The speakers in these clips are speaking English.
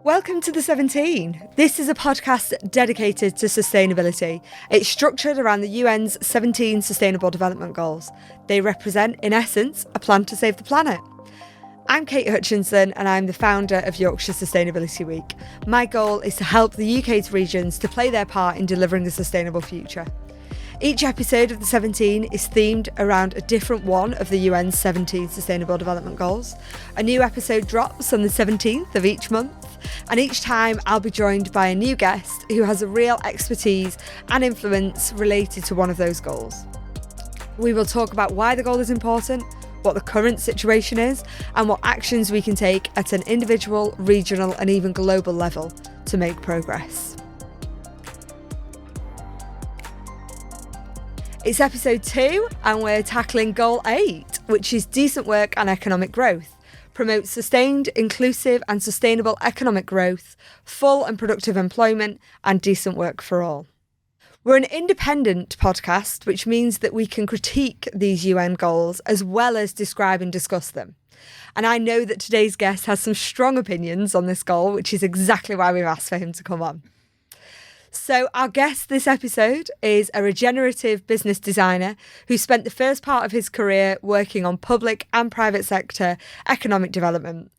Welcome to The 17. This is a podcast dedicated to sustainability. It's structured around the UN's 17 Sustainable Development Goals. They represent, in essence, a plan to save the planet. I'm Kate Hutchinson and I'm the founder of Yorkshire Sustainability Week. My goal is to help the UK's regions to play their part in delivering a sustainable future. Each episode of The 17 is themed around a different one of the UN's 17 Sustainable Development Goals. A new episode drops on the 17th of each month, and each time I'll be joined by a new guest who has a real expertise and influence related to one of those goals. We will talk about why the goal is important, what the current situation is, and what actions we can take at an individual, regional, and even global level to make progress. It's episode 2 and we're tackling goal 8, which is decent work and economic growth. Promote sustained, inclusive and sustainable economic growth, full and productive employment and decent work for all. We're an independent podcast, which means that we can critique these UN goals as well as describe and discuss them. And I know that today's guest has some strong opinions on this goal, which is exactly why we've asked for him to come on. So our guest this episode is a regenerative business designer who spent the first part of his career working on public and private sector economic development.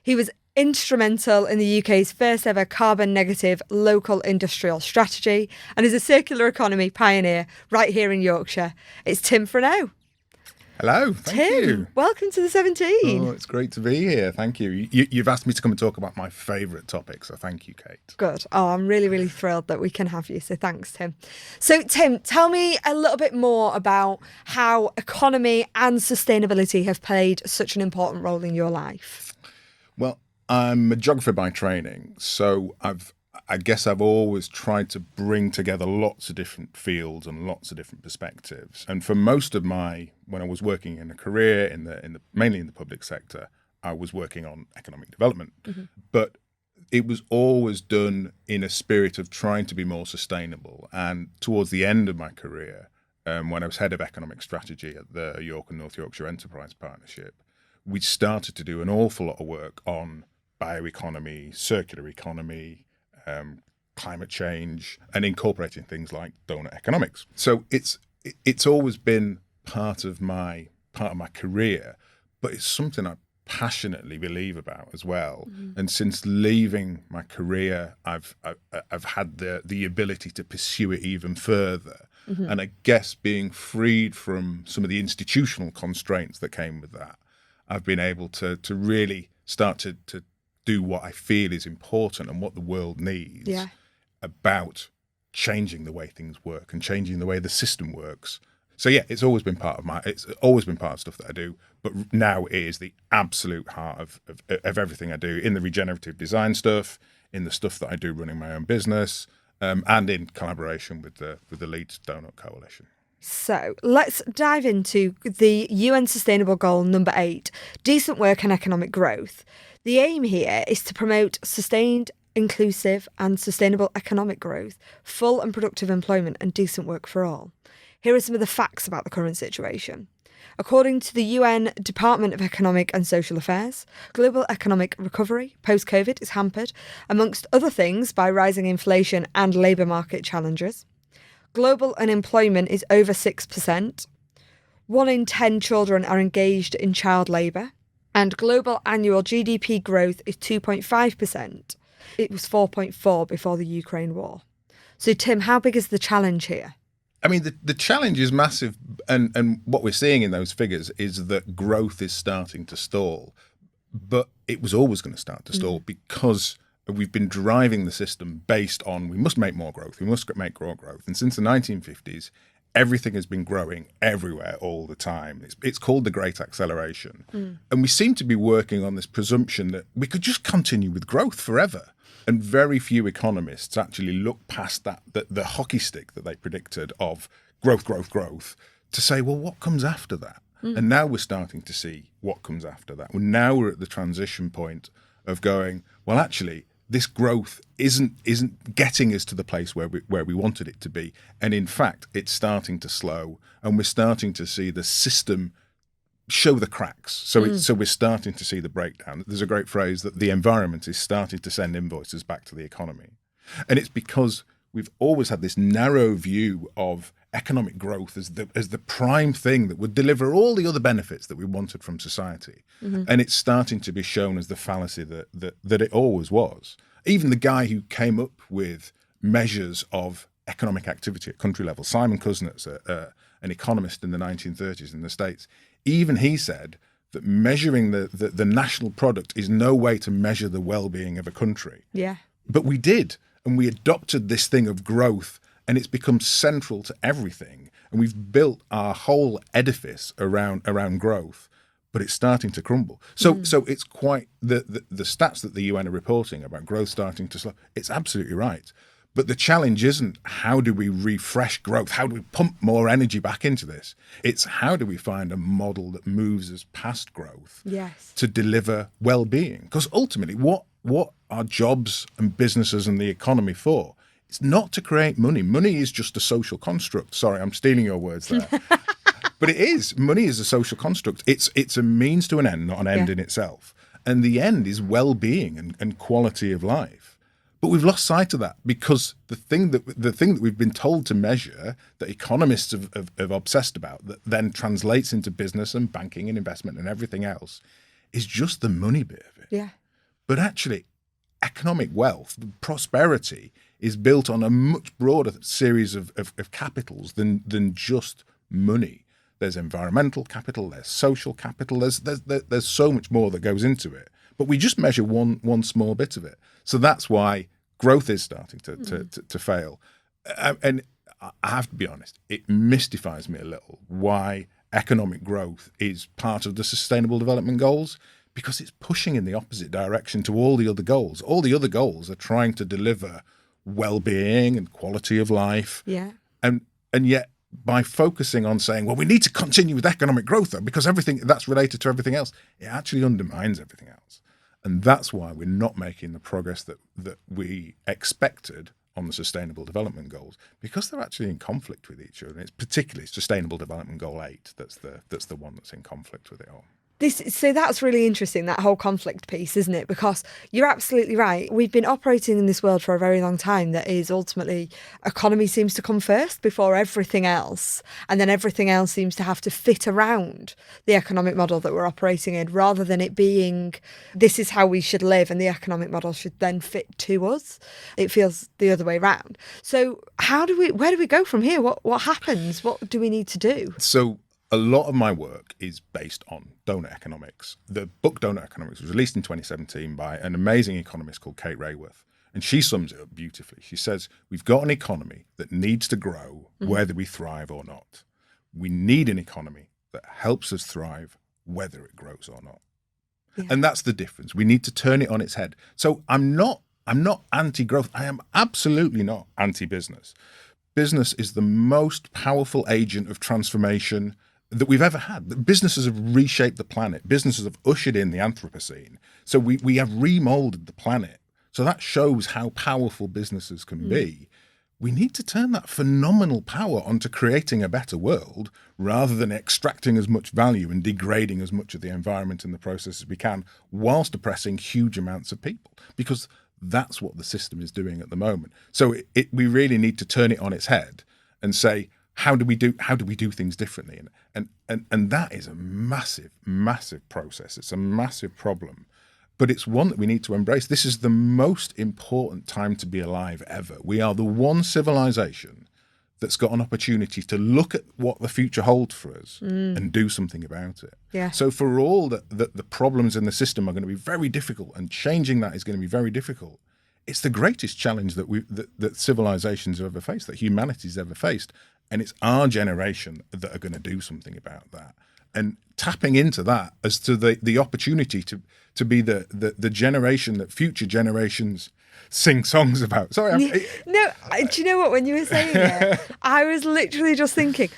He was instrumental in the UK's first ever carbon negative local industrial strategy and is a circular economy pioneer right here in Yorkshire. It's Tim Frenneaux. Hello, thank you. Welcome to the 17. Oh, it's great to be here. Thank you. You've asked me to come and talk about my favourite topic, so thank you, Kate. Good. Oh, I'm really, really thrilled that we can have you. So thanks, Tim. So, Tim, tell me a little bit more about how economy and sustainability have played such an important role in your life. Well, I'm a geographer by training, so I guess I've always tried to bring together lots of different fields and lots of different perspectives. And for most of when I was working in a career mainly in the public sector, I was working on economic development. Mm-hmm. But it was always done in a spirit of trying to be more sustainable. And towards the end of my career, when I was head of economic strategy at the York and North Yorkshire Enterprise Partnership, we started to do an awful lot of work on bioeconomy, circular economy, climate change, and incorporating things like donut economics. So it's always been part of my career, but it's something I passionately believe about as well. Mm-hmm. And since leaving my career, I've had the ability to pursue it even further. Mm-hmm. And I guess being freed from some of the institutional constraints that came with that, I've been able to really start to do what I feel is important and what the world needs about changing the way things work and changing the way the system works. So yeah, it's always been part of stuff that I do, but now it is the absolute heart of everything I do in the regenerative design stuff, in the stuff that I do running my own business, and in collaboration with the Leeds Donut Coalition. So let's dive into the UN Sustainable Goal number 8, decent work and economic growth. The aim here is to promote sustained, inclusive and sustainable economic growth, full and productive employment and decent work for all. Here are some of the facts about the current situation. According to the UN Department of Economic and Social Affairs, global economic recovery post-COVID is hampered, amongst other things, by rising inflation and labour market challenges. Global unemployment is over 6%. 1 in 10 children are engaged in child labour. And global annual GDP growth is 2.5%. It was 4.4% before the Ukraine war. So, Tim, how big is the challenge here? I mean, the challenge is massive. And what we're seeing in those figures is that growth is starting to stall. But it was always going to start to stall because we've been driving the system based on we must make more growth, we must make more growth. And since the 1950s, everything has been growing everywhere all the time. It's called the Great Acceleration. And we seem to be working on this presumption that we could just continue with growth forever. And very few economists actually look past the hockey stick that they predicted of growth, to say, well, what comes after that? And now we're starting to see what comes after that. Now we're at the transition point of going, well, actually, this growth isn't getting us to the place where we wanted it to be. And in fact, it's starting to slow, and we're starting to see the system show the cracks. So we're starting to see the breakdown. There's a great phrase that the environment is starting to send invoices back to the economy. And it's because we've always had this narrow view of economic growth as the prime thing that would deliver all the other benefits that we wanted from society. And it's starting to be shown as the fallacy that it always was. Even the guy who came up with measures of economic activity at country level, Simon Kuznets, an economist in the 1930s in the States, even he said that measuring the national product is no way to measure the well-being of a country. Yeah. But we did, and we adopted this thing of growth, and it's become central to everything. And we've built our whole edifice around growth, but it's starting to crumble. So it's quite the stats that the UN are reporting about growth starting to slow. It's absolutely right. But the challenge isn't how do we refresh growth? How do we pump more energy back into this? It's how do we find a model that moves us past growth to deliver well-being? Because ultimately, what are jobs and businesses and the economy for? It's not to create money. Money is just a social construct. Sorry, I'm stealing your words there. But it is. Money is a social construct. It's a means to an end, not an end in itself. And the end is well-being and quality of life. But we've lost sight of that because the thing that we've been told to measure, that economists have obsessed about, that then translates into business and banking and investment and everything else, is just the money bit of it. Yeah. But actually, economic wealth, prosperity, is built on a much broader series of capitals than just money. There's environmental capital, there's social capital, there's so much more that goes into it. But we just measure one small bit of it. So that's why growth is starting to fail. And I have to be honest, it mystifies me a little why economic growth is part of the Sustainable Development Goals, because it's pushing in the opposite direction to all the other goals. All the other goals are trying to deliver well-being and quality of life. Yeah. And yet, by focusing on saying, well, we need to continue with economic growth, though, because everything that's related to everything else, it actually undermines everything else. And that's why we're not making the progress that we expected on the Sustainable Development Goals, because they're actually in conflict with each other. And it's particularly Sustainable Development Goal 8 that's the one that's in conflict with it all. So that's really interesting, that whole conflict piece, isn't it? Because you're absolutely right. We've been operating in this world for a very long time that is ultimately economy seems to come first before everything else. And then everything else seems to have to fit around the economic model that we're operating in, rather than it being this is how we should live and the economic model should then fit to us. It feels the other way around. So where do we go from here? What happens? What do we need to do? So a lot of my work is based on donut economics. The book Donut Economics was released in 2017 by an amazing economist called Kate Hutchinson. And she sums it up beautifully. She says, we've got an economy that needs to grow whether we thrive or not. We need an economy that helps us thrive whether it grows or not. Yeah. And that's the difference. We need to turn it on its head. So I'm not anti-growth. I am absolutely not anti-business. Business is the most powerful agent of transformation that we've ever had. Businesses have reshaped the planet. Businesses have ushered in the Anthropocene. So we have remolded the planet. So that shows how powerful businesses can be. We need to turn that phenomenal power onto creating a better world rather than extracting as much value and degrading as much of the environment in the process as we can, whilst oppressing huge amounts of people, because that's what the system is doing at the moment. So we really need to turn it on its head and say, how do we do things differently? And that is a massive, massive process. It's a massive problem, but it's one that we need to embrace. This is the most important time to be alive ever. We are the one civilization that's got an opportunity to look at what the future holds for us and do something about it. Yeah. So for all the problems in the system are going to be very difficult, and changing that is going to be very difficult. It's the greatest challenge that civilizations have ever faced, that humanity's ever faced. And it's our generation that are going to do something about that. And tapping into that as to the opportunity to be the generation that future generations sing songs about. Sorry. Do you know what? When you were saying it, I was literally just thinking,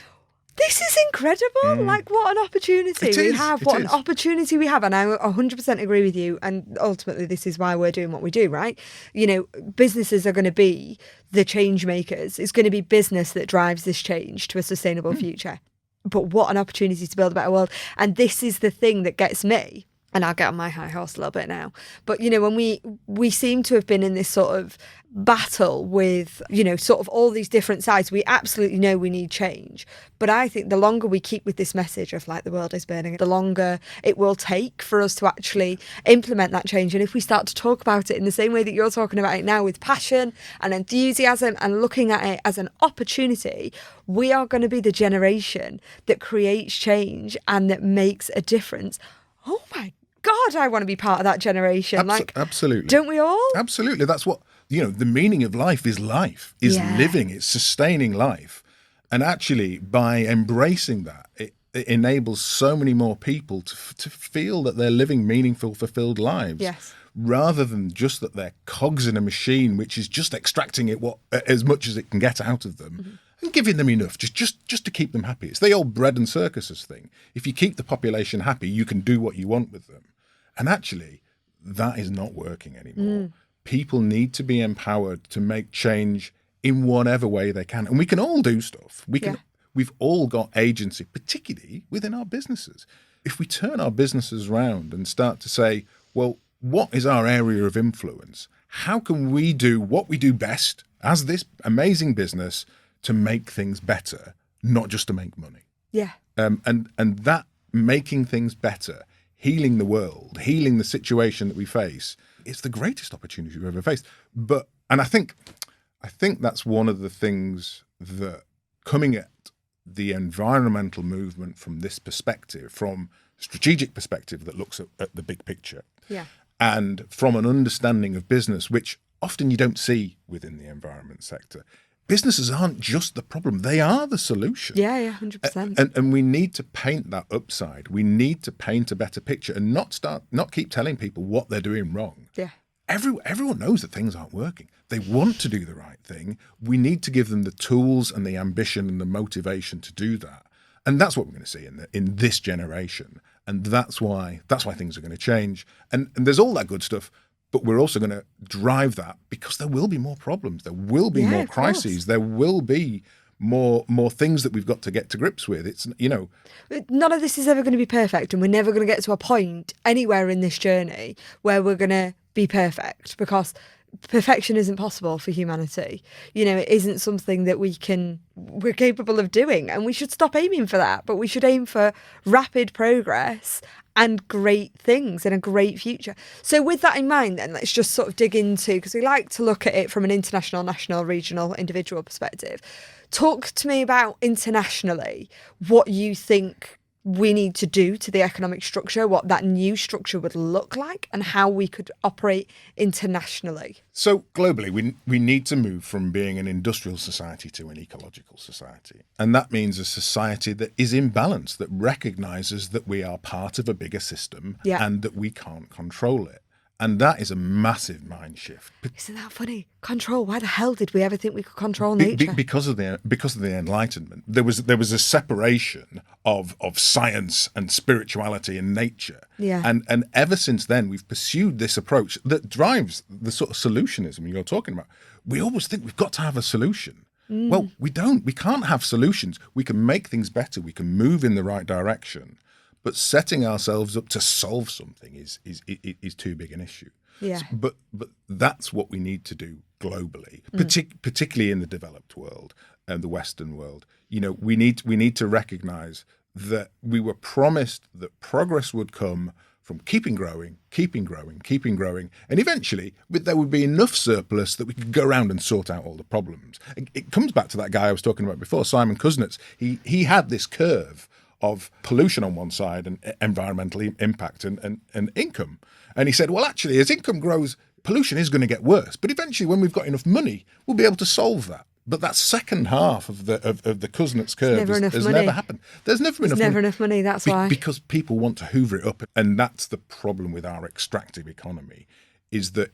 this is incredible. Like, what an opportunity we have. What an opportunity we have. And I 100% agree with you. And ultimately, this is why we're doing what we do, right? You know, businesses are going to be the change makers. It's going to be business that drives this change to a sustainable future. but what an opportunity to build a better world. And this is the thing that gets me. And I'll get on my high horse a little bit now. But, you know, when we seem to have been in this sort of battle with, you know, sort of all these different sides, we absolutely know we need change. But I think the longer we keep with this message of like the world is burning, the longer it will take for us to actually implement that change. And if we start to talk about it in the same way that you're talking about it now, with passion and enthusiasm and looking at it as an opportunity, we are going to be the generation that creates change and that makes a difference. Oh my God, I want to be part of that generation. Absolutely. Don't we all? Absolutely. That's what, you know, the meaning of life, is living, it's sustaining life. And actually, by embracing that, it enables so many more people to feel that they're living meaningful, fulfilled lives. Yes. Rather than just that they're cogs in a machine, which is just extracting as much as it can get out of them. Mm-hmm. And giving them enough just to keep them happy. It's the old bread and circuses thing. If you keep the population happy, you can do what you want with them. And actually, that is not working anymore. People need to be empowered to make change in whatever way they can. And we can all do stuff. We've all got agency, particularly within our businesses. If we turn our businesses around and start to say, well, what is our area of influence? How can we do what we do best as this amazing business to make things better, not just to make money? Yeah. And that making things better, healing the world, healing the situation that we face, it's the greatest opportunity we've ever faced. And I think that's one of the things that, coming at the environmental movement from this perspective, from strategic perspective that looks at the big picture, and from an understanding of business, which often you don't see within the environment sector. Businesses aren't just the problem, they are the solution. Yeah, 100%. And we need to paint that upside. We need to paint a better picture and not keep telling people what they're doing wrong. Yeah. Everyone knows that things aren't working. They want to do the right thing. We need to give them the tools and the ambition and the motivation to do that. And that's what we're going to see in this generation. And that's why things are going to change. And there's all that good stuff. But we're also going to drive that because there will be more problems. There will be more crises. There will be more things that we've got to get to grips with. It's, you know, none of this is ever going to be perfect, and we're never going to get to a point anywhere in this journey where we're going to be perfect, because perfection isn't possible for humanity. You know, it isn't something that we're capable of doing, and we should stop aiming for that. But we should aim for rapid progress and great things and a great future. So with that in mind, then, let's just sort of dig into, because we like to look at it from an international, national, regional, individual perspective. Talk to me about internationally what you think we need to do to the economic structure, what that new structure would look like, and how we could operate internationally. So globally, we need to move from being an industrial society to an ecological society. And that means a society that is in balance, that recognises that we are part of a bigger system and that we can't control it. And that is a massive mind shift. Isn't that funny? Control. Why the hell did we ever think we could control nature? Because of the Enlightenment, there was a separation of science and spirituality and nature. Yeah. And ever since then, we've pursued this approach that drives the sort of solutionism you're talking about. We always think we've got to have a solution. Well, we don't. We can't have solutions. We can make things better. We can move in the right direction. But setting ourselves up to solve something is too big an issue. Yeah. But that's what we need to do globally, particularly in the developed world and the Western world. You know, we need to recognise that we were promised that progress would come from keeping growing, and eventually there would be enough surplus that we could go around and sort out all the problems. It comes back to that guy I was talking about before, Simon Kuznets. He had this curve of pollution on one side and environmental impact and income. And he said, well, actually, as income grows, pollution is going to get worse. But eventually, when we've got enough money, we'll be able to solve that. But that second half of the Kuznets curve has never happened. There's never enough money. That's why. Because people want to hoover it up. And that's the problem with our extractive economy, is that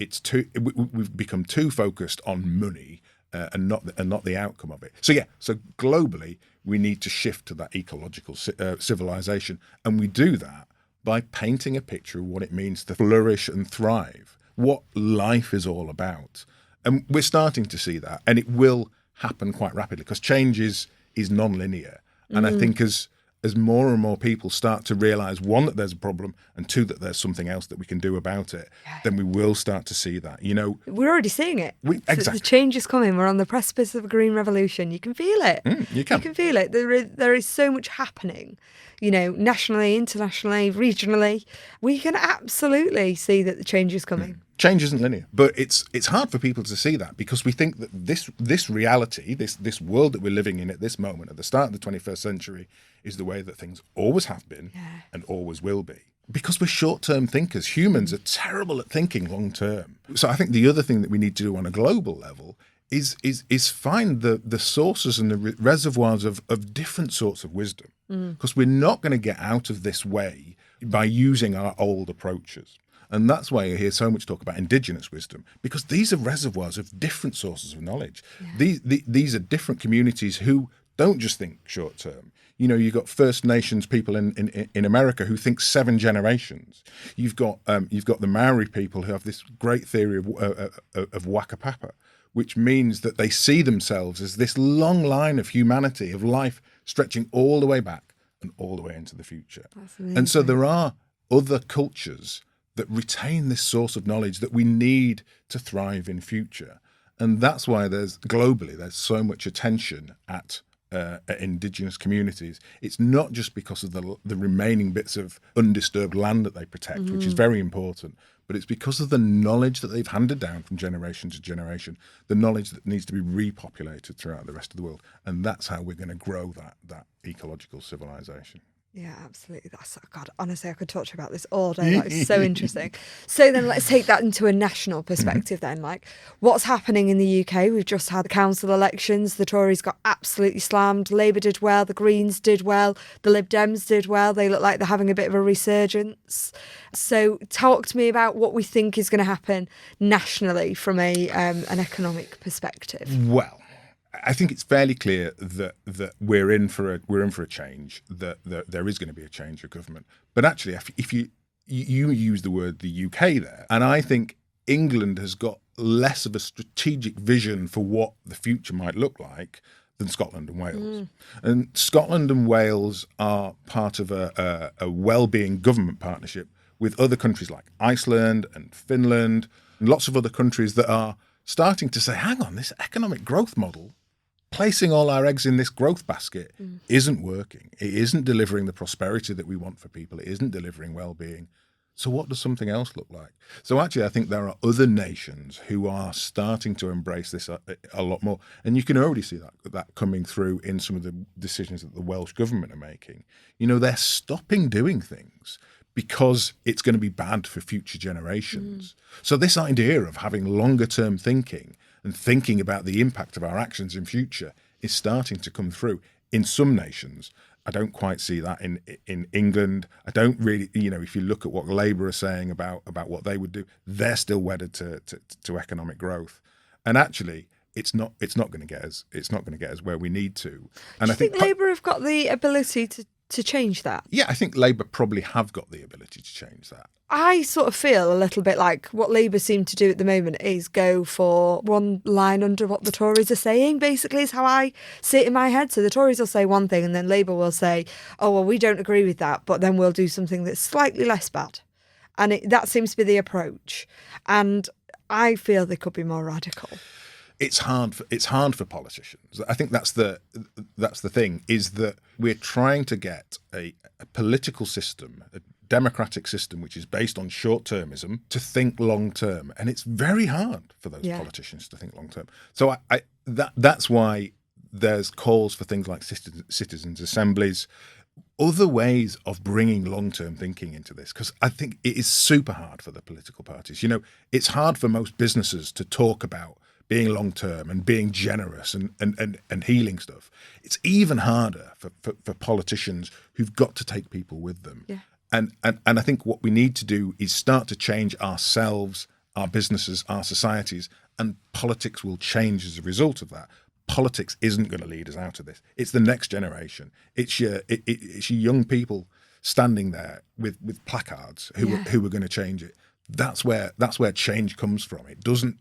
we've become too focused on money and not the outcome of it. So globally, we need to shift to that ecological civilization. And we do that by painting a picture of what it means to flourish and thrive, what life is all about. And we're starting to see that. And it will happen quite rapidly because change is non-linear. And I think as as more and more people start to realise, one, that there's a problem, and two, that there's something else that we can do about it, then we will start to see that. We're already seeing it. Exactly. The change is coming. We're on the precipice of a green revolution. You can feel it. You can feel it. There is so much happening, nationally, internationally, regionally. We can absolutely see that the change is coming. Change isn't linear, but it's hard for people to see that, because we think that this reality, this world that we're living in at this moment, at the start of the 21st century, is the way that things always have been and always will be. Because we're short-term thinkers. Humans are terrible at thinking long-term. So I think the other thing that we need to do on a global level is find the sources and the reservoirs of different sorts of wisdom. Because we're not going to get out of this way by using our old approaches. And that's why you hear so much talk about indigenous wisdom, because these are reservoirs of different sources of knowledge. Yeah. These are different communities who don't just think short term. You've got First Nations people in America who think 7 generations. You've got the Maori people who have this great theory of Wakapapa, which means that they see themselves as this long line of humanity, of life stretching all the way back and all the way into the future. And so there are other cultures that retain this source of knowledge that we need to thrive in future. And that's why there's so much attention at indigenous communities. It's not just because of the remaining bits of undisturbed land that they protect, which is very important, but it's because of the knowledge that they've handed down from generation to generation, the knowledge that needs to be repopulated throughout the rest of the world. And that's how we're going to grow that ecological civilization. Yeah, absolutely. God, honestly, I could talk to you about this all day. That is so interesting. So then let's take that into a national perspective then. Like, what's happening in the UK? We've just had the council elections. The Tories got absolutely slammed. Labour did well. The Greens did well. The Lib Dems did well. They look like they're having a bit of a resurgence. So talk to me about what we think is going to happen nationally from an economic perspective. Well, I think it's fairly clear that we're in for a change. That there is going to be a change of government. But actually, if you use the word the UK there, and I think England has got less of a strategic vision for what the future might look like than Scotland and Wales. And Scotland and Wales are part of a well-being government partnership with other countries like Iceland and Finland and lots of other countries that are starting to say, hang on, this economic growth model, placing all our eggs in this growth basket, isn't working. It isn't delivering the prosperity that we want for people. It isn't delivering well-being. So what does something else look like? So actually, I think there are other nations who are starting to embrace this a lot more. And you can already see that coming through in some of the decisions that the Welsh government are making. They're stopping doing things because it's going to be bad for future generations. So this idea of having longer term thinking and thinking about the impact of our actions in future is starting to come through in some nations. I don't quite see that in England. I don't really, if you look at what Labour are saying about what they would do, they're still wedded to economic growth. And actually, it's not going to get us where we need to. And do you think Labour have got the ability to change that? Yeah, I think Labour probably have got the ability to change that. I sort of feel a little bit like what Labour seem to do at the moment is go for one line under what the Tories are saying, basically, is how I see it in my head. So the Tories will say one thing and then Labour will say, oh, well, we don't agree with that, but then we'll do something that's slightly less bad. And that seems to be the approach. And I feel they could be more radical. It's hard for politicians. I think that's the thing, is that we're trying to get a political system, a democratic system, which is based on short-termism, to think long-term, and it's very hard for those politicians to think long-term. So that's why there's calls for things like citizens' assemblies, other ways of bringing long-term thinking into this, because I think it is super hard for the political parties. It's hard for most businesses to talk about being long-term and being generous and healing stuff. It's even harder for politicians who've got to take people with them. Yeah. And I think what we need to do is start to change ourselves, our businesses, our societies, and politics will change as a result of that. Politics isn't going to lead us out of this. It's the next generation. It's your young people standing there with placards who are going to change it. That's where change comes from. It doesn't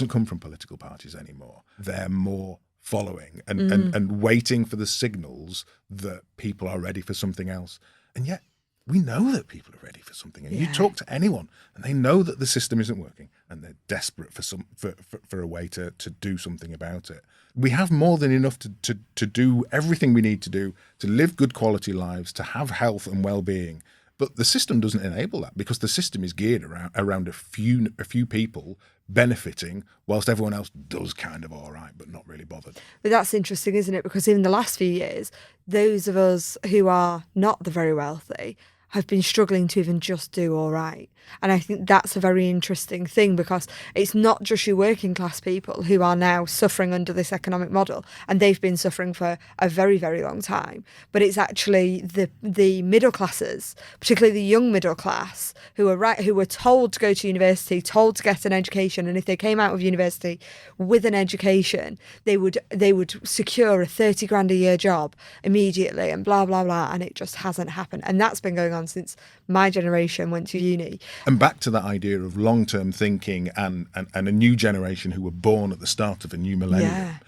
come from political parties anymore. They're more following and waiting for the signals that people are ready for something else. And yet we know that people are ready for something. And you talk to anyone and they know that the system isn't working and they're desperate for a way to do something about it. We have more than enough to do everything we need to do, to live good quality lives, to have health and well-being. But the system doesn't enable that because the system is geared around a few people benefiting whilst everyone else does kind of all right, but not really bothered. But that's interesting, isn't it? Because in the last few years, those of us who are not the very wealthy have been struggling to even just do all right. And I think that's a very interesting thing because it's not just your working class people who are now suffering under this economic model, and they've been suffering for a very, very long time, but it's actually the middle classes, particularly the young middle class, who were told to go to university, told to get an education, and if they came out of university with an education, they would secure a 30 grand a year job immediately and blah, blah, blah, and it just hasn't happened. And that's been going on since my generation went to uni. And back to that idea of long-term thinking and a new generation who were born at the start of a new millennium. Yeah.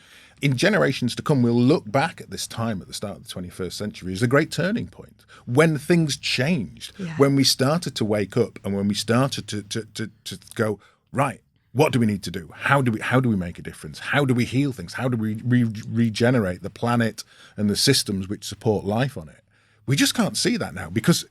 In generations to come, we'll look back at this time at the start of the 21st century as a great turning point when things changed, when we started to wake up and when we started to go, right, what do we need to do? How do we make a difference? How do we heal things? How do we regenerate the planet and the systems which support life on it? We just can't see that now because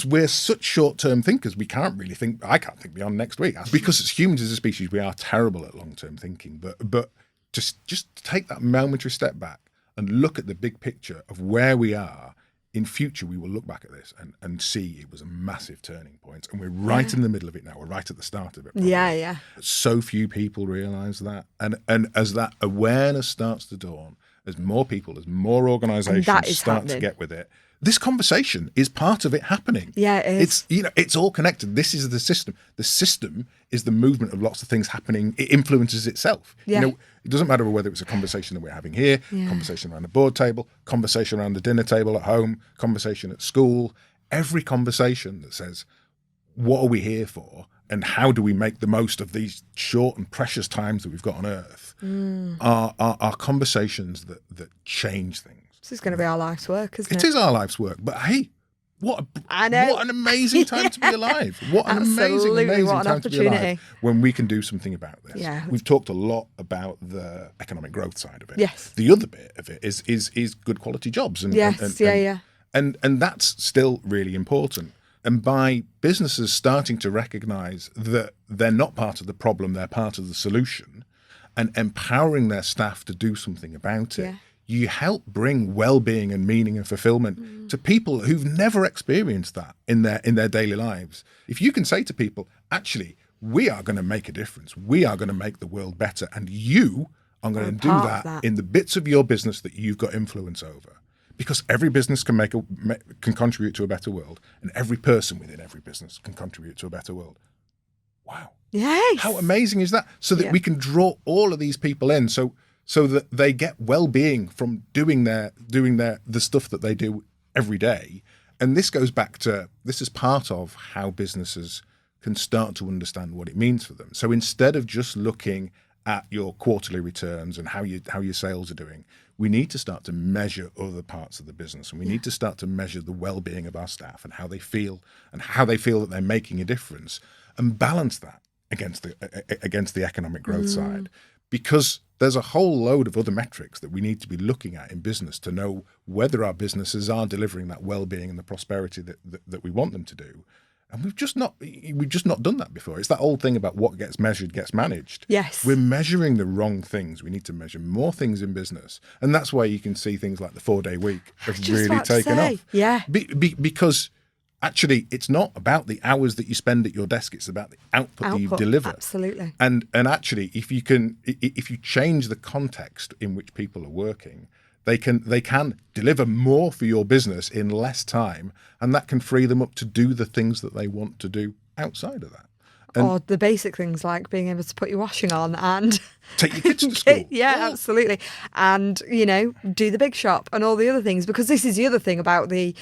we're such short-term thinkers. I can't think beyond next week. Because as humans as a species, we are terrible at long-term thinking. But just take that momentary step back and look at the big picture of where we are. In future, we will look back at this and see it was a massive turning point. And we're right in the middle of it now. We're right at the start of it. Probably. Yeah. So few people realise that. And as that awareness starts to dawn, as more people, as more organisations start to get with it, this conversation is part of it happening. Yeah, it is. It's all connected. This is the system. The system is the movement of lots of things happening. It influences itself. Yeah. It doesn't matter whether it's a conversation that we're having here, conversation around the board table, conversation around the dinner table at home, conversation at school. Every conversation that says, what are we here for? And how do we make the most of these short and precious times that we've got on Earth are conversations that change things. This is going to be our life's work, isn't it? It is our life's work. But hey, what an amazing time to be alive. What an amazing time to be alive when we can do something about this. Yeah. We've talked a lot about the economic growth side of it. Yes. The other bit of it is good quality jobs. And that's still really important. And by businesses starting to recognise that they're not part of the problem, they're part of the solution, and empowering their staff to do something about it, you help bring well-being and meaning and fulfillment to people who've never experienced that in their daily lives. If you can say to people, actually, we are going to make a difference, we are going to make the world better, and you are going to do that in the bits of your business that you've got influence over. Because every business can contribute to a better world, and every person within every business can contribute to a better world. Wow. Yes. How amazing is that? So that we can draw all of these people in so that they get well-being from doing the stuff that they do every day. And this goes back to, this is part of how businesses can start to understand what it means for them. So instead of just looking at your quarterly returns and how your sales are doing, we need to start to measure other parts of the business, and we need to start to measure the well-being of our staff and how they feel that they're making a difference, and balance that against the economic growth side. Because there's a whole load of other metrics that we need to be looking at in business to know whether our businesses are delivering that well-being and the prosperity that we want them to do. And we've just not done that before. It's that old thing about what gets measured gets managed. Yes. We're measuring the wrong things. We need to measure more things in business. And that's why you can see things like the 4-day week have really taken off. Yeah. Because actually, it's not about the hours that you spend at your desk. It's about the output that you deliver. Absolutely. And actually, if you change the context in which people are working, they can deliver more for your business in less time, and that can free them up to do the things that they want to do outside of that. Or the basic things like being able to put your washing on and Take your kids to school. Yeah, absolutely. And, do the big shop and all the other things, because this is the other thing about the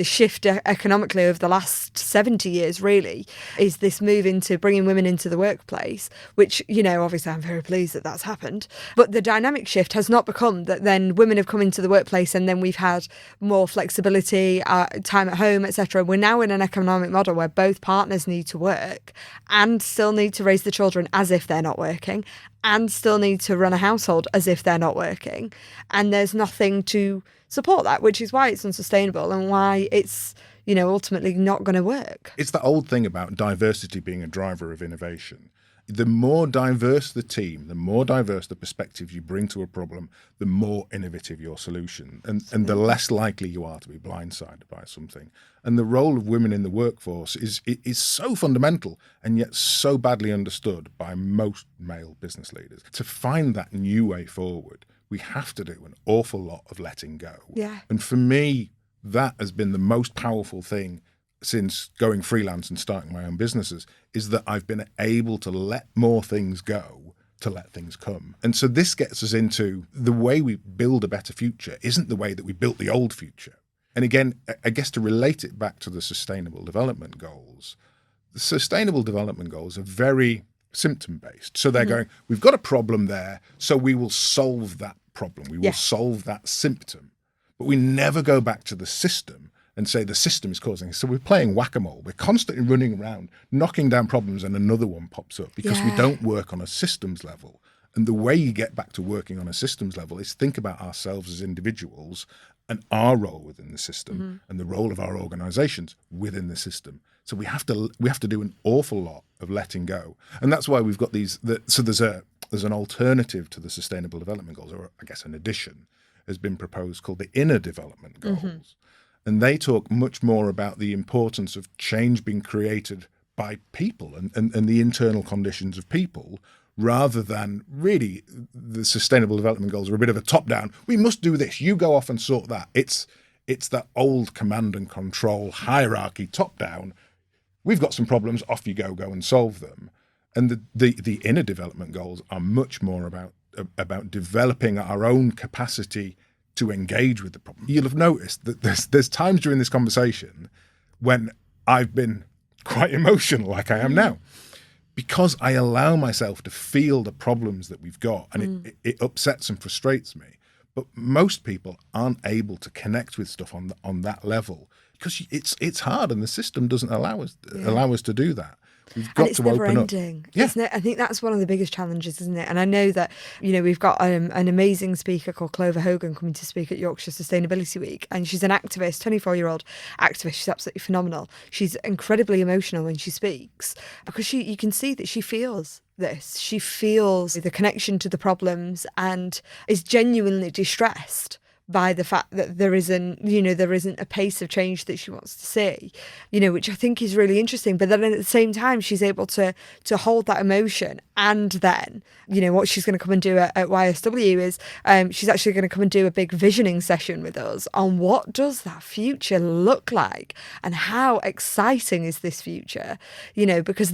shift economically over the last 70 years, really, is this move into bringing women into the workplace, which, obviously I'm very pleased that that's happened. But the dynamic shift has not become that then women have come into the workplace and then we've had more flexibility, time at home, etc. We're now in an economic model where both partners need to work and still need to raise the children as if they're not working, and still need to run a household as if they're not working. And there's nothing to support that, which is why it's unsustainable and why it's, ultimately not going to work. It's that old thing about diversity being a driver of innovation. The more diverse the team, the more diverse the perspective you bring to a problem, the more innovative your solution, and the less likely you are to be blindsided by something. And the role of women in the workforce is so fundamental and yet so badly understood by most male business leaders. To find that new way forward, we have to do an awful lot of letting go. Yeah. And for me, that has been the most powerful thing since going freelance and starting my own businesses, is that I've been able to let more things go to let things come. And so this gets us into the way we build a better future isn't the way that we built the old future. And again, I guess to relate it back to the Sustainable Development Goals, the Sustainable Development Goals are very symptom-based. So they're going, we've got a problem there, so we will solve that problem. We will solve that symptom. But we never go back to the system and say the system is causing it. So we're playing whack-a-mole. We're constantly running around, knocking down problems, and another one pops up because we don't work on a systems level. And the way you get back to working on a systems level is think about ourselves as individuals and our role within the system and the role of our organizations within the system. So we have to do an awful lot of letting go. And that's why we've got these. So there's an alternative to the Sustainable Development Goals, or I guess an addition, has been proposed called the Inner Development Goals. And they talk much more about the importance of change being created by people and the internal conditions of people, rather than really the Sustainable Development Goals are a bit of a top-down, we must do this, you go off and sort that. It's that old command and control hierarchy, top-down, we've got some problems, off you go and solve them. And the Inner Development Goals are much more about developing our own capacity to engage with the problem. You'll have noticed that there's times during this conversation when I've been quite emotional, like I am now, because I allow myself to feel the problems that we've got, and it upsets and frustrates me. But most people aren't able to connect with stuff on that level because it's hard, and the system doesn't allow us to do that. We've got to open up. Yeah. I think that's one of the biggest challenges, isn't it? And I know that, we've got an amazing speaker called Clover Hogan coming to speak at Yorkshire Sustainability Week. And she's an activist, 24-year-old activist. She's absolutely phenomenal. She's incredibly emotional when she speaks because you can see that she feels this. She feels the connection to the problems and is genuinely distressed by the fact that there isn't a pace of change that she wants to see, which I think is really interesting. But then at the same time, she's able to hold that emotion. And then, what she's going to come and do at YSW is she's actually going to come and do a big visioning session with us on what does that future look like and how exciting is this future, because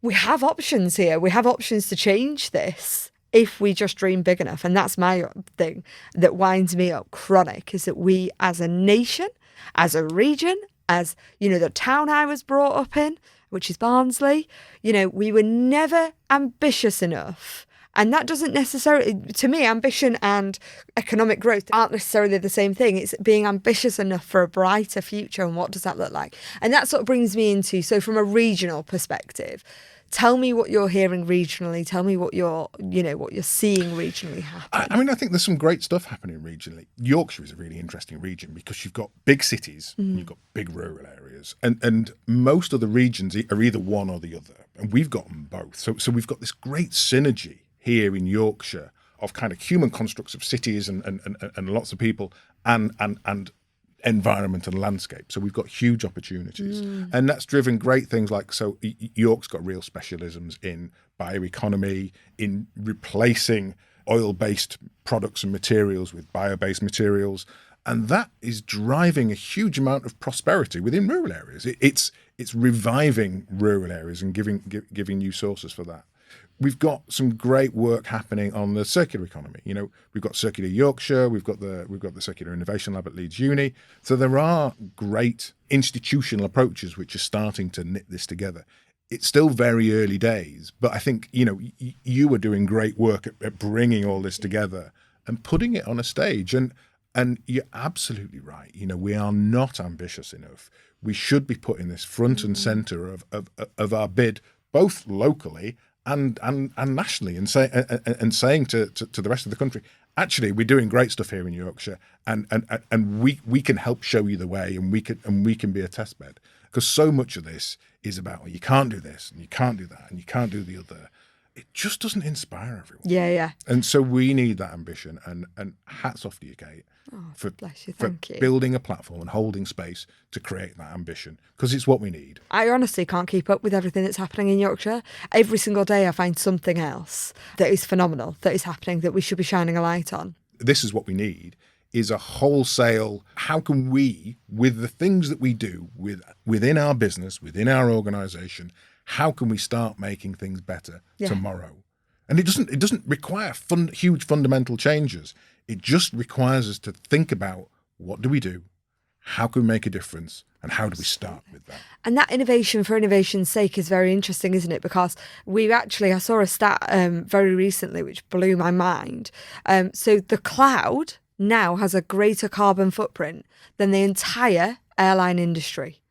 we have options here. We have options to change this if we just dream big enough. And that's my thing that winds me up chronic, is that we as a nation, as a region, as, the town I was brought up in, which is Barnsley, we were never ambitious enough. And that doesn't necessarily, to me, ambition and economic growth aren't necessarily the same thing. It's being ambitious enough for a brighter future. And what does that look like? And that sort of brings me into, so from a regional perspective, tell me what you're hearing regionally. Tell me what you're seeing regionally happen. I think there's some great stuff happening regionally. Yorkshire is a really interesting region because you've got big cities and you've got big rural areas. And most of the regions are either one or the other. And we've got them both. So we've got this great synergy here in Yorkshire of kind of human constructs of cities and lots of people and environment and landscape. So we've got huge opportunities. And that's driven great things like, so York's got real specialisms in bioeconomy, in replacing oil-based products and materials with bio-based materials. And that is driving a huge amount of prosperity within rural areas. It's reviving rural areas and giving new sources for that. We've got some great work happening on the circular economy. You know, we've got Circular Yorkshire, we've got the Circular Innovation Lab at Leeds Uni. So there are great institutional approaches which are starting to knit this together. It's still very early days, but I think, you know, you are doing great work at bringing all this together and putting it on a stage. And you're absolutely right. You know, we are not ambitious enough. We should be putting this front and centre of our bid, both locally and nationally, and saying to the rest of the country, actually, we're doing great stuff here in Yorkshire, and we can help show you the way, and we can be a test bed. Because so much of this is about, well, you can't do this, and you can't do that, and you can't do the other. It just doesn't inspire everyone. Yeah. And so we need that ambition, and hats off to you, Kate, for building a platform and holding space to create that ambition, because it's what we need. I honestly can't keep up with everything that's happening in Yorkshire. Every single day I find something else that is phenomenal, that is happening, that we should be shining a light on. This is what we need, is a wholesale, how can we, with the things that we do within our business, within our organisation, how can we start making things better tomorrow? And it doesn't require huge fundamental changes. It just requires us to think about, what do we do? How can we make a difference? And how do we start with that? And that innovation for innovation's sake is very interesting, isn't it? Because I saw a stat very recently which blew my mind. So the cloud now has a greater carbon footprint than the entire airline industry.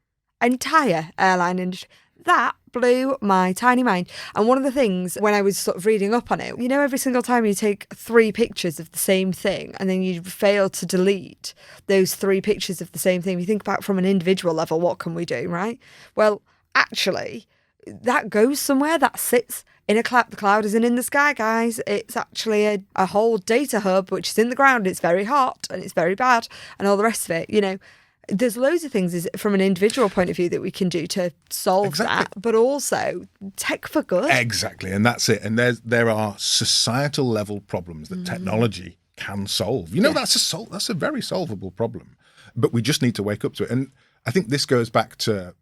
That blew my tiny mind. And one of the things, when I was sort of reading up on it, you know, every single time you take 3 pictures of the same thing and then you fail to delete those 3 pictures of the same thing, you think about from an individual level, what can we do, right? Well, actually, that goes somewhere, that sits in a cloud. The cloud isn't in the sky, guys. It's actually a whole data hub, which is in the ground. It's very hot and it's very bad and all the rest of it, you know. There's loads of things from an individual point of view that we can do to solve that, but also tech for good. Exactly, and that's it. And there are societal level problems that technology can solve. You know, that's a very solvable problem, but we just need to wake up to it. And I think this goes back to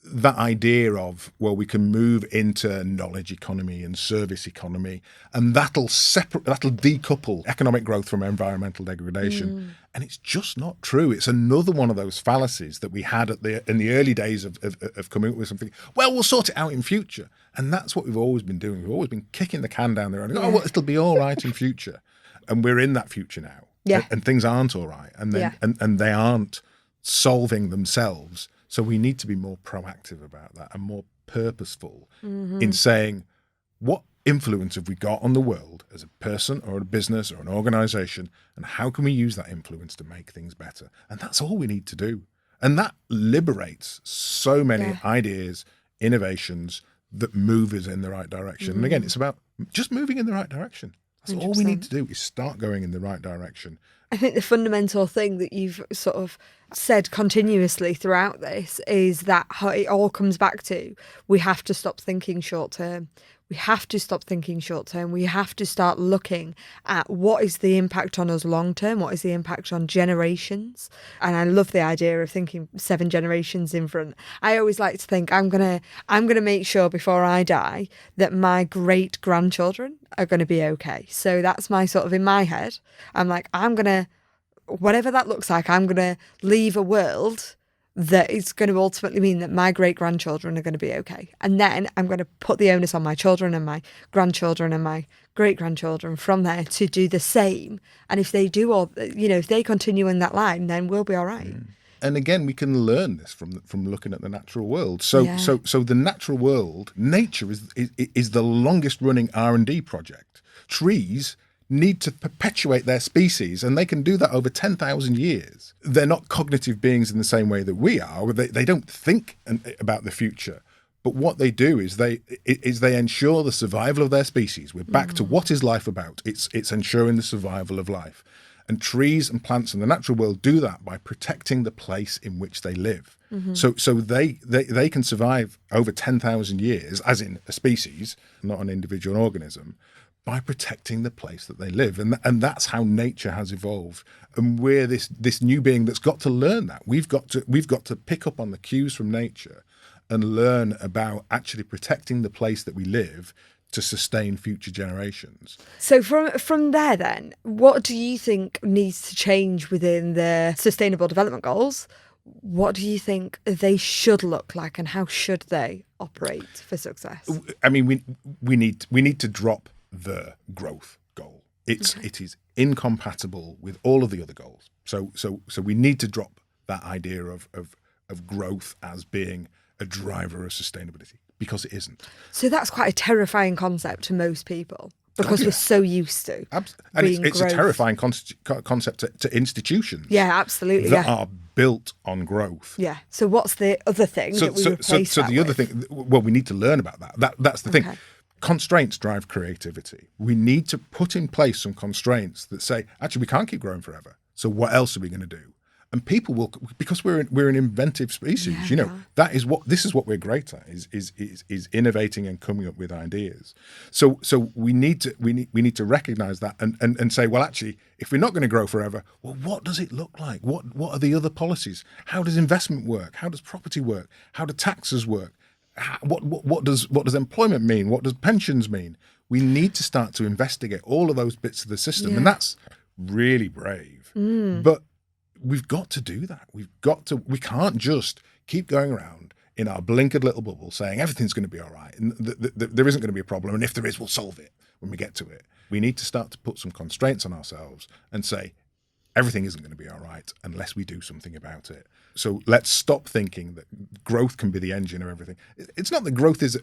that idea of, well, we can move into knowledge economy and service economy, and that'll decouple economic growth from environmental degradation. And it's just not true. It's another one of those fallacies that we had in the early days of coming up with something. Well, we'll sort it out in future. And that's what we've always been doing. We've always been kicking the can down the road. Oh, well, it'll be all right in future. And we're in that future now. Yeah. And things aren't all right. And they aren't solving themselves. So we need to be more proactive about that and more purposeful in saying, what influence have we got on the world as a person or a business or an organisation, and how can we use that influence to make things better? And that's all we need to do. And that liberates so many ideas, innovations that move us in the right direction. And again, it's about just moving in the right direction. That's 100%. All we need to do is start going in the right direction. I think the fundamental thing that you've sort of said continuously throughout this is that it all comes back to, we have to stop thinking short term. We have to stop thinking short term. We have to start looking at what is the impact on us long term, what is the impact on generations. And I love the idea of thinking 7 generations in front. I always like to think I'm gonna make sure before I die that my great grandchildren are going to be okay. So that's my sort of, in my head, I'm like, whatever that looks like, I'm going to leave a world that is going to ultimately mean that my great-grandchildren are going to be okay. And then I'm going to put the onus on my children and my grandchildren and my great-grandchildren from there to do the same. And if they do, or if they continue in that line, then we'll be all right. And again, we can learn this from looking at the natural world. So the natural world, nature is the longest running R&D project. Trees need to perpetuate their species, and they can do that over 10,000 years. They're not cognitive beings in the same way that we are. They don't think about the future. But what they do is they ensure the survival of their species. We're back to what is life about. It's ensuring the survival of life. And trees and plants in the natural world do that by protecting the place in which they live. So they can survive over 10,000 years, as in a species, not an individual organism, by protecting the place that they live. And that's how nature has evolved. And we're this new being that's got to learn that. We've got to pick up on the cues from nature and learn about actually protecting the place that we live to sustain future generations. So from there then, what do you think needs to change within the Sustainable Development Goals? What do you think they should look like, and how should they operate for success? I mean, we need to drop the growth goal. It is incompatible with all of the other goals. So we need to drop that idea of growth as being a driver of sustainability, because it isn't. So that's quite a terrifying concept to most people, because we're so used to and it's growth. a terrifying concept to institutions. Yeah, absolutely. That are built on growth. Yeah. So what's the other thing that we replace that the other with? thing, well, we need to learn about that. That's the thing. Constraints drive creativity. We need to put in place some constraints that say, actually, we can't keep growing forever. So what else are we going to do? And people will, because we're an inventive species. This is what we're great at, is innovating and coming up with ideas. So we need to recognise that and say, well, actually, if we're not going to grow forever, well, what does it look like? What are the other policies? How does investment work? How does property work? How do taxes work? What does employment mean? What does pensions mean? We need to start to investigate all of those bits of the system, and that's really brave. But we've got to do that. We can't just keep going around in our blinkered little bubble saying everything's going to be all right and there isn't going to be a problem, and if there is, we'll solve it when we get to it. We need to start to put some constraints on ourselves and say everything isn't going to be all right unless we do something about it. So let's stop thinking that growth can be the engine of everything. It's not that growth is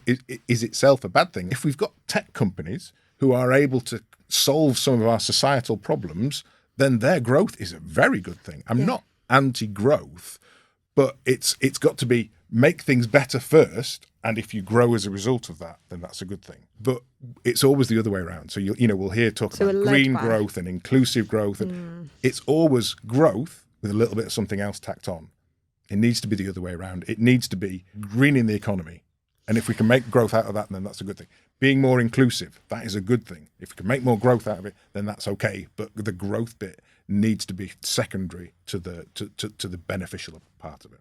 itself a bad thing. If we've got tech companies who are able to solve some of our societal problems, then their growth is a very good thing. I'm not anti-growth, but it's got to be make things better first, and if you grow as a result of that, then that's a good thing. But it's always the other way around. So we'll hear talk about green growth and inclusive growth, and it's always growth with a little bit of something else tacked on. It needs to be the other way around. It needs to be greening the economy, and if we can make growth out of that, then that's a good thing. Being more inclusive, that is a good thing. If we can make more growth out of it, then that's okay. But the growth bit needs to be secondary to the beneficial part of it.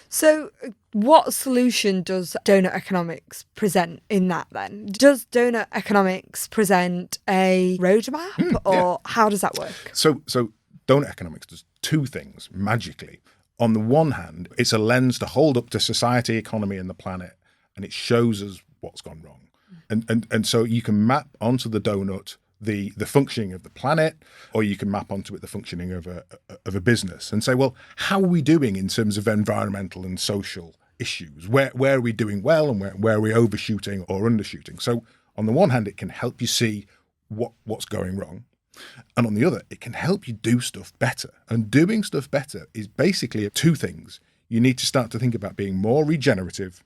So what solution does donut economics present in that then? Does donut economics present a roadmap or how does that work? So donut economics does two things magically. On the one hand, it's a lens to hold up to society, economy and the planet, and it shows us what's gone wrong. And so you can map onto the donut the functioning of the planet, or you can map onto it the functioning of a business and say, well, how are we doing in terms of environmental and social issues? Where are we doing well, and where are we overshooting or undershooting? So on the one hand, it can help you see what's going wrong. And on the other, it can help you do stuff better. And doing stuff better is basically two things. You need to start to think about being more regenerative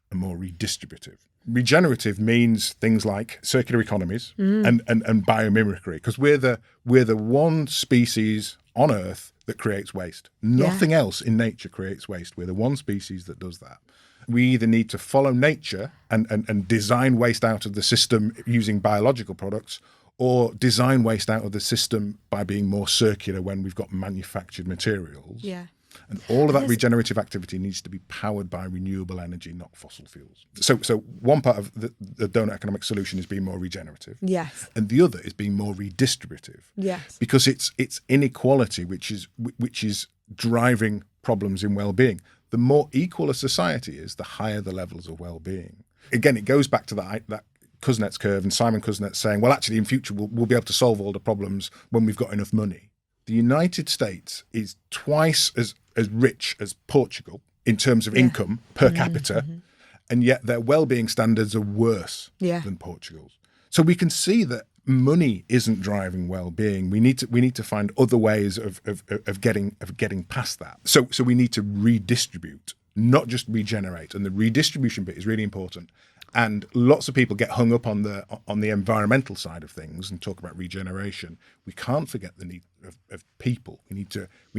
and more redistributive. Regenerative means things like circular economies and biomimicry, because we're the one species on Earth that creates waste. Nothing else in nature creates waste. We're the one species that does that. We either need to follow nature and design waste out of the system using biological products, or design waste out of the system by being more circular when we've got manufactured materials. Yeah. And all of that regenerative activity needs to be powered by renewable energy, not fossil fuels. So one part of the donut economic solution is being more regenerative. Yes. And the other is being more redistributive. Yes. Because it's inequality which is driving problems in well-being. The more equal a society is, the higher the levels of well-being. Again, it goes back to that Kuznets curve and Simon Kuznets saying, well, actually, in future, we'll be able to solve all the problems when we've got enough money. The United States is twice as rich as Portugal in terms of income per capita, and yet their well-being standards are worse than Portugal's. So we can see that money isn't driving well-being. We need to find other ways of getting past that. So we need to redistribute, not just regenerate. And the redistribution bit is really important. And lots of people get hung up on the environmental side of things and talk about regeneration. We can't forget the need of people. We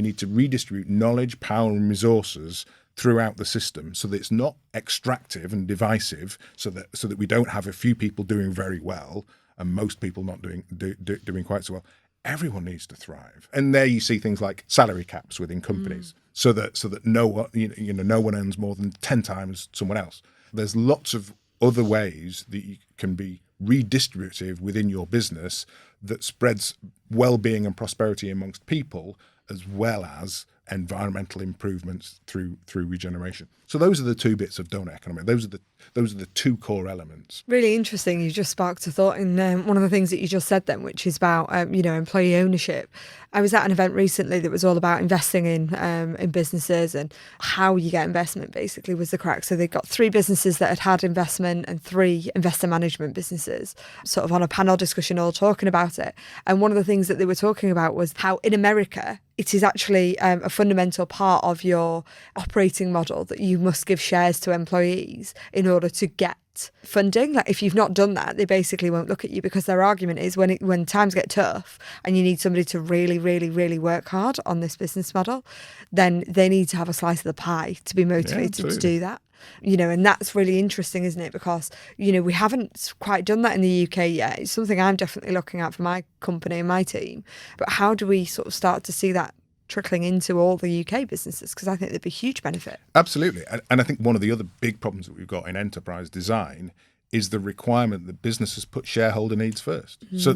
need to redistribute knowledge, power, and resources throughout the system so that it's not extractive and divisive. So that we don't have a few people doing very well and most people not doing quite so well. Everyone needs to thrive. And there you see things like salary caps within companies, so that no one earns more than 10 times someone else. There's lots of other ways that you can be redistributive within your business that spreads well-being and prosperity amongst people, as well as environmental improvements through regeneration. So those are the two bits of donut economy. Those are the two core elements. Really interesting. You just sparked a thought in one of the things that you just said then, which is about employee ownership. I was at an event recently that was all about investing in businesses, and how you get investment basically was the crack. So they got 3 businesses that had investment and 3 investor management businesses, sort of on a panel discussion, all talking about it. And one of the things that they were talking about was how in America it is actually a fundamental part of your operating model that you must give shares to employees in order to get funding. Like if you've not done that, they basically won't look at you, because their argument is when times get tough and you need somebody to really, really, really work hard on this business model, then they need to have a slice of the pie to be motivated to do that. And that's really interesting, isn't it? Because, we haven't quite done that in the UK yet. It's something I'm definitely looking at for my company and my team. But how do we sort of start to see that trickling into all the UK businesses? Because I think there'd be huge benefit. Absolutely. And I think one of the other big problems that we've got in enterprise design is the requirement that businesses put shareholder needs first. So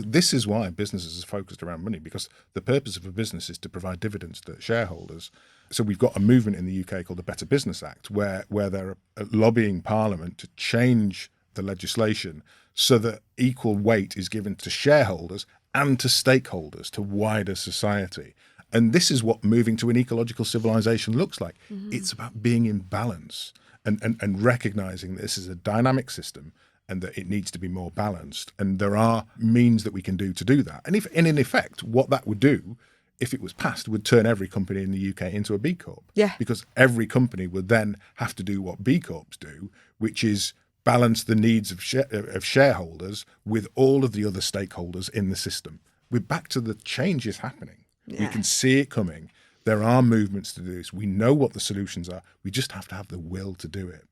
this is why businesses are focused around money, because the purpose of a business is to provide dividends to shareholders. So we've got a movement in the UK called the Better Business Act, where they're lobbying Parliament to change the legislation so that equal weight is given to shareholders and to stakeholders, to wider society. And this is what moving to an ecological civilization looks like. Mm-hmm. It's about being in balance and recognizing that this is a dynamic system and that it needs to be more balanced. And there are means that we can do to do that. And in effect, what that would do, if it was passed, would turn every company in the UK into a B Corp. Yeah. Because every company would then have to do what B Corps do, which is balance the needs of shareholders with all of the other stakeholders in the system. We're back to the change is happening. Yeah. We can see it coming. There are movements to do this. We know what the solutions are. We just have to have the will to do it.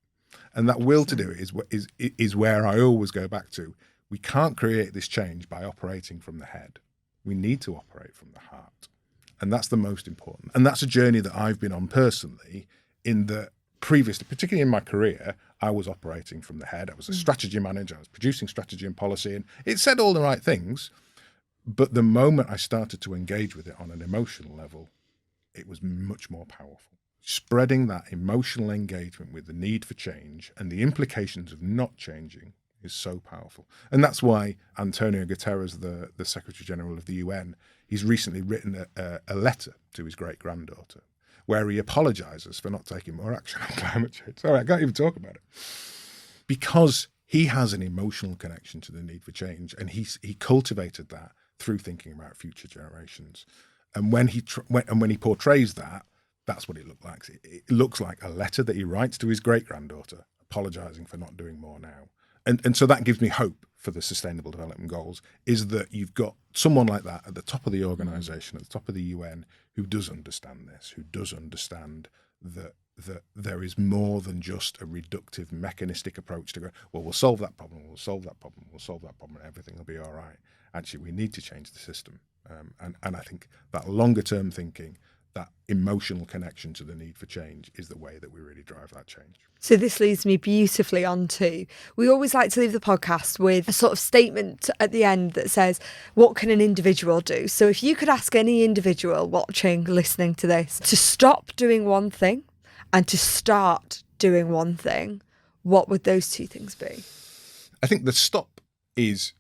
And that will to do it is where I always go back to. We can't create this change by operating from the head. We need to operate from the heart. And that's the most important. And that's a journey that I've been on personally in the previously, particularly in my career, I was operating from the head. I was a strategy manager. I was producing strategy and policy, and it said all the right things. But the moment I started to engage with it on an emotional level, it was much more powerful. Spreading that emotional engagement with the need for change and the implications of not changing is so powerful. And that's why Antonio Guterres, the Secretary General of the UN, he's recently written a letter to his great-granddaughter where he apologizes for not taking more action on climate change. Sorry, I can't even talk about it. Because he has an emotional connection to the need for change, and he cultivated that through thinking about future generations. And when he portrays that, that's what it looks like. It looks like a letter that he writes to his great-granddaughter, apologizing for not doing more now. And so that gives me hope for the Sustainable Development Goals, is that you've got someone like that at the top of the organization, at the top of the UN, who does understand this, who does understand that there is more than just a reductive, mechanistic approach to go, well, we'll solve that problem, we'll solve that problem, we'll solve that problem, and everything will be all right. Actually, we need to change the system. And I think that longer-term thinking, that emotional connection to the need for change is the way that we really drive that change. So this leads me beautifully on to, we always like to leave the podcast with a sort of statement at the end that says, what can an individual do? So if you could ask any individual watching, listening to this, to stop doing one thing and to start doing one thing, what would those two things be? I think the stop is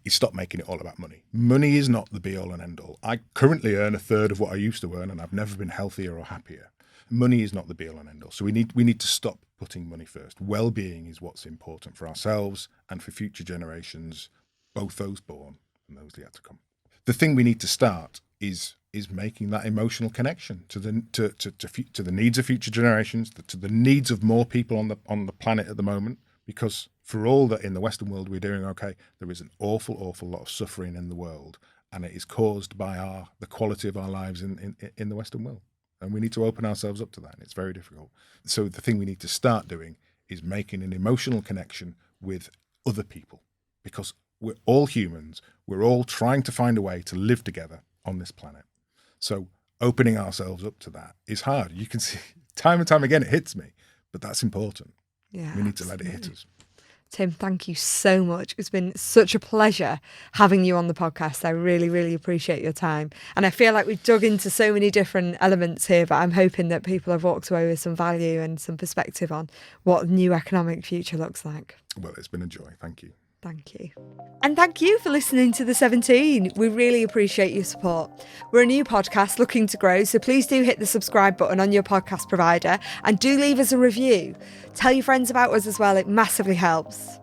stop making it all about money. Money is not the be-all and end-all. I currently earn a third of what I used to earn, and I've never been healthier or happier. Money is not the be-all and end-all. So we need to stop putting money first. Well-being is what's important for ourselves and for future generations, both those born and those yet to come. The thing we need to start is making that emotional connection to the needs of future generations, to the needs of more people on the planet at the moment. Because for all that in the Western world we're doing okay, there is an awful lot of suffering in the world, and it is caused by the quality of our lives in the Western world. And we need to open ourselves up to that, and it's very difficult. So the thing we need to start doing is making an emotional connection with other people, because we're all humans. We're all trying to find a way to live together on this planet. So opening ourselves up to that is hard. You can see time and time again it hits me, but that's important. Yeah, we need to let it hit us. Tim, thank you so much. It's been such a pleasure having you on the podcast. I really, really appreciate your time. And I feel like we've dug into so many different elements here, but I'm hoping that people have walked away with some value and some perspective on what the new economic future looks like. Well, it's been a joy. Thank you. Thank you. And thank you for listening to The 17. We really appreciate your support. We're a new podcast looking to grow, so please do hit the subscribe button on your podcast provider and do leave us a review. Tell your friends about us as well, it massively helps.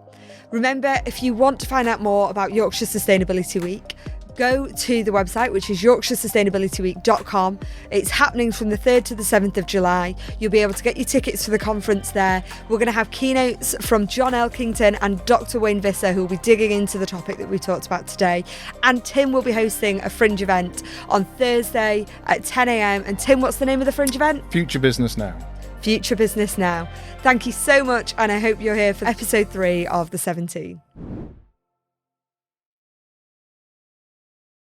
Remember, if you want to find out more about Yorkshire Sustainability Week, go to the website, which is yorkshiresustainabilityweek.com. It's happening from the 3rd to the 7th of July. You'll be able to get your tickets to the conference there. We're going to have keynotes from John Elkington and Dr. Wayne Visser, who will be digging into the topic that we talked about today. And Tim will be hosting a fringe event on Thursday at 10 a.m. And Tim, what's the name of the fringe event? Future Business Now. Future Business Now. Thank you so much, and I hope you're here for episode 3 of The 17.